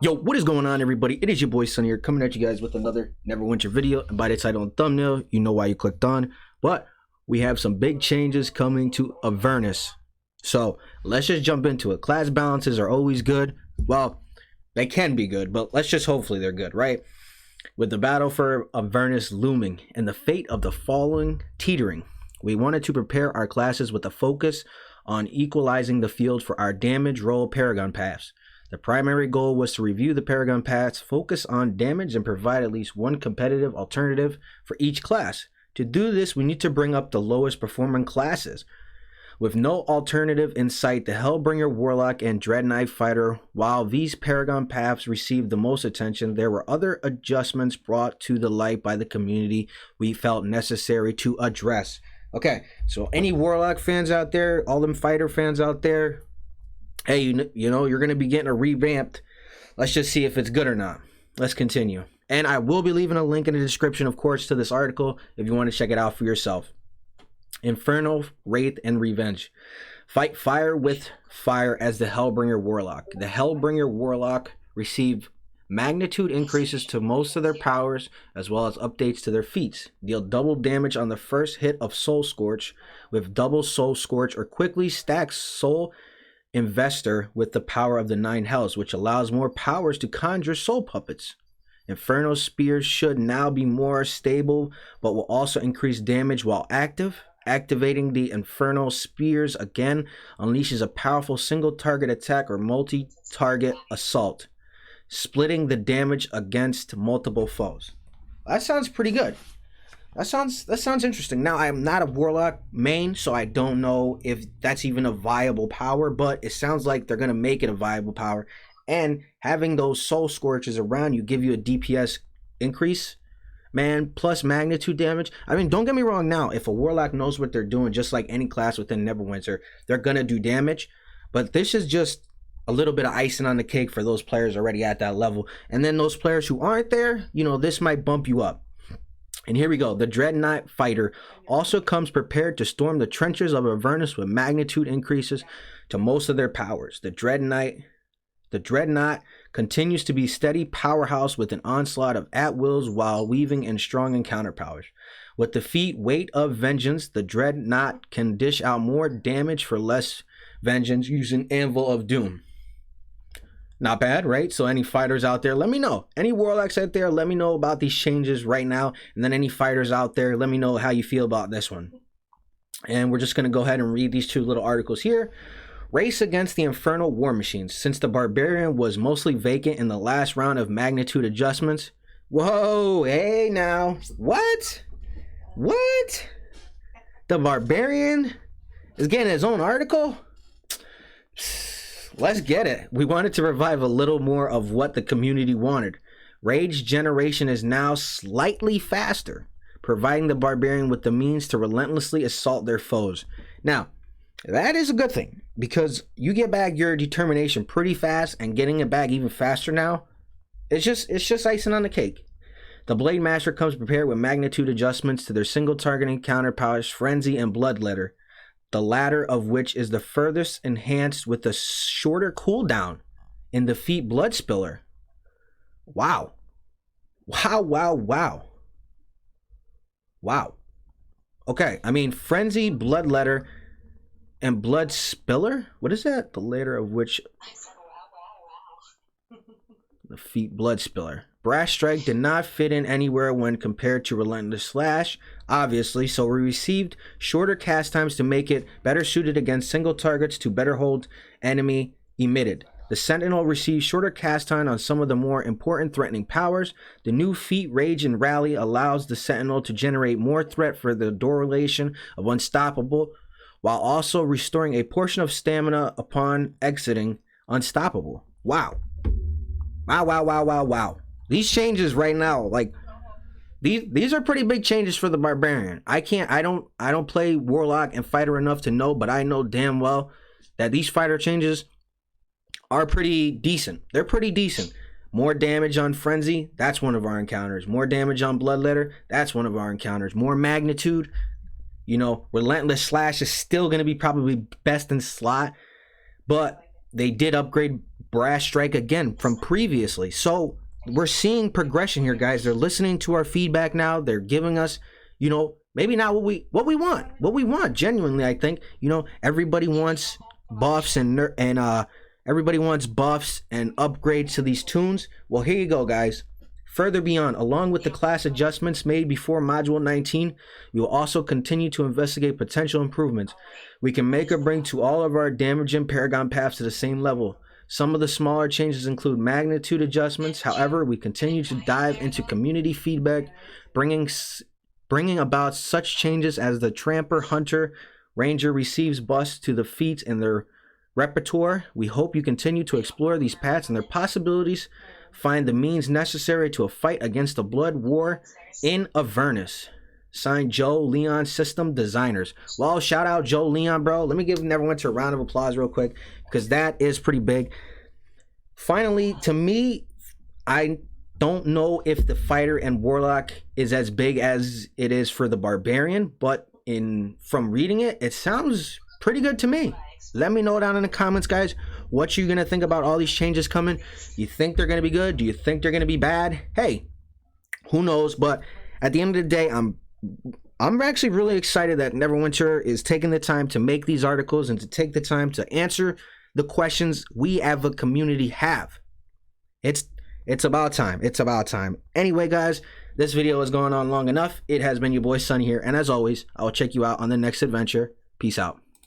Yo, what is going on, everybody? It is your boy Sonny here, coming at you guys with another Neverwinter video. And by the title and thumbnail, you know why you clicked on. But we have some big changes coming to Avernus. So let's just jump into it. Class balances are always good. Well, they can be good, but let's just hopefully they're good, right? With the battle for Avernus looming and the fate of the following teetering, we wanted to prepare our classes with a focus on equalizing the field for our damage roll Paragon paths. The primary goal was to review the Paragon paths, focus on damage, and provide at least one competitive alternative for each class. To do this, we need to bring up the lowest performing classes. With no alternative in sight, the Hellbringer Warlock and Dread Knight Fighter, while these Paragon paths received the most attention, there were other adjustments brought to the light by the community we felt necessary to address. Okay, so any Warlock fans out there, all them Fighter fans out there, hey, you know, you're going to be getting a revamped. Let's just see if it's good or not. Let's continue. And I will be leaving a link in the description, of course, to this article if you want to check it out for yourself. Inferno, Wraith, and Revenge. Fight fire with fire as the Hellbringer Warlock. The Hellbringer Warlock received magnitude increases to most of their powers, as well as updates to their feats. Deal double damage on the first hit of Soul Scorch with double Soul Scorch, or quickly stack Soul Investor with the power of the 9 hells, which allows more powers to conjure soul puppets. Inferno Spears should now be more stable, but will also increase damage while active. Activating the Inferno Spears again unleashes a powerful single target attack or multi-target assault, splitting the damage against multiple foes. That sounds pretty good. That sounds interesting. Now, I am not a Warlock main, so I don't know if that's even a viable power, but it sounds like they're going to make it a viable power. And having those Soul Scorches around you give you a DPS increase, man, plus magnitude damage. I mean, don't get me wrong now. If a Warlock knows what they're doing, just like any class within Neverwinter, they're going to do damage. But this is just a little bit of icing on the cake for those players already at that level. And then those players who aren't there, you know, this might bump you up. And here we go. The Dread Knight Fighter also comes prepared to storm the trenches of Avernus with magnitude increases to most of their powers. The Dreadnought continues to be steady powerhouse with an onslaught of at-wills while weaving in strong encounter powers. With the feat Weight of Vengeance, the Dreadnought can dish out more damage for less vengeance using Anvil of Doom. Not bad, right? So any fighters out there, let me know. Any Warlocks out there, let me know about these changes right now. And then any fighters out there, let me know how you feel about this one. And we're just going to go ahead and read these two little articles here. Race against the Infernal War Machines. Since the Barbarian was mostly vacant in the last round of magnitude adjustments. Whoa, hey now. What? What? The Barbarian is getting his own article? Let's get it. We wanted to revive a little more of what the community wanted. Rage generation is now slightly faster, providing the Barbarian with the means to relentlessly assault their foes. Now, that is a good thing, because you get back your determination pretty fast, and getting it back even faster now, it's just icing on the cake. The Blade Master comes prepared with magnitude adjustments to their single target encounter powers, Frenzy and Bloodletter, the latter of which is the furthest enhanced with a shorter cooldown in the feat Bloodspiller. Wow. Wow, wow, wow. Wow. Okay, I mean, Frenzy, Bloodletter, and Bloodspiller? What is that? The latter of which... the feat Bloodspiller. Brass Strike did not fit in anywhere when compared to Relentless Slash, obviously, so we received shorter cast times to make it better suited against single targets to better hold enemy emitted. The Sentinel received shorter cast time on some of the more important threatening powers. The new feat Rage and Rally allows the Sentinel to generate more threat for the duration of Unstoppable, while also restoring a portion of stamina upon exiting Unstoppable. Wow. Wow, wow, wow, wow, wow. These changes right now, like, these are pretty big changes for the Barbarian. I don't play Warlock and Fighter enough to know, but I know damn well that these fighter changes are pretty decent. They're pretty decent. More damage on Frenzy, that's one of our encounters. More damage on Bloodletter, that's one of our encounters. More magnitude, you know, Relentless Slash is still going to be probably best in slot, but they did upgrade brass strike again from previously. So we're seeing progression here, guys. They're listening to our feedback now. They're giving us, you know, maybe not what we want. Genuinely, I think, you know, everybody wants buffs and everybody wants buffs and upgrades to these tunes. Well, here you go, guys. Further beyond, along with the class adjustments made before Module 19, we will also continue to investigate potential improvements we can make or bring to all of our damage and Paragon paths to the same level. Some of the smaller changes include magnitude adjustments. However, we continue to dive into community feedback, bringing about such changes as the Tramper, Hunter, Ranger receives buffs to the feats in their repertoire. We hope you continue to explore these paths and their possibilities. Find the means necessary to a fight against the blood war in Avernus. Signed, Joe Leon, System Designers. Well, shout out Joe Leon, bro. Let me give Neverwinter a round of applause real quick, because that is pretty big. Finally, to me, I don't know if the Fighter and Warlock is as big as it is for the Barbarian, but from reading it, it sounds pretty good to me. Let me know down in the comments, guys, what you're going to think about all these changes coming. You think they're going to be good? Do you think they're going to be bad? Hey, who knows? But at the end of the day, I'm actually really excited that Neverwinter is taking the time to make these articles and to take the time to answer the questions we as a community have. It's about time. It's about time. Anyway, guys, this video is going on long enough. It has been your boy Sonny here, and as always, I will check you out on the next adventure. Peace out.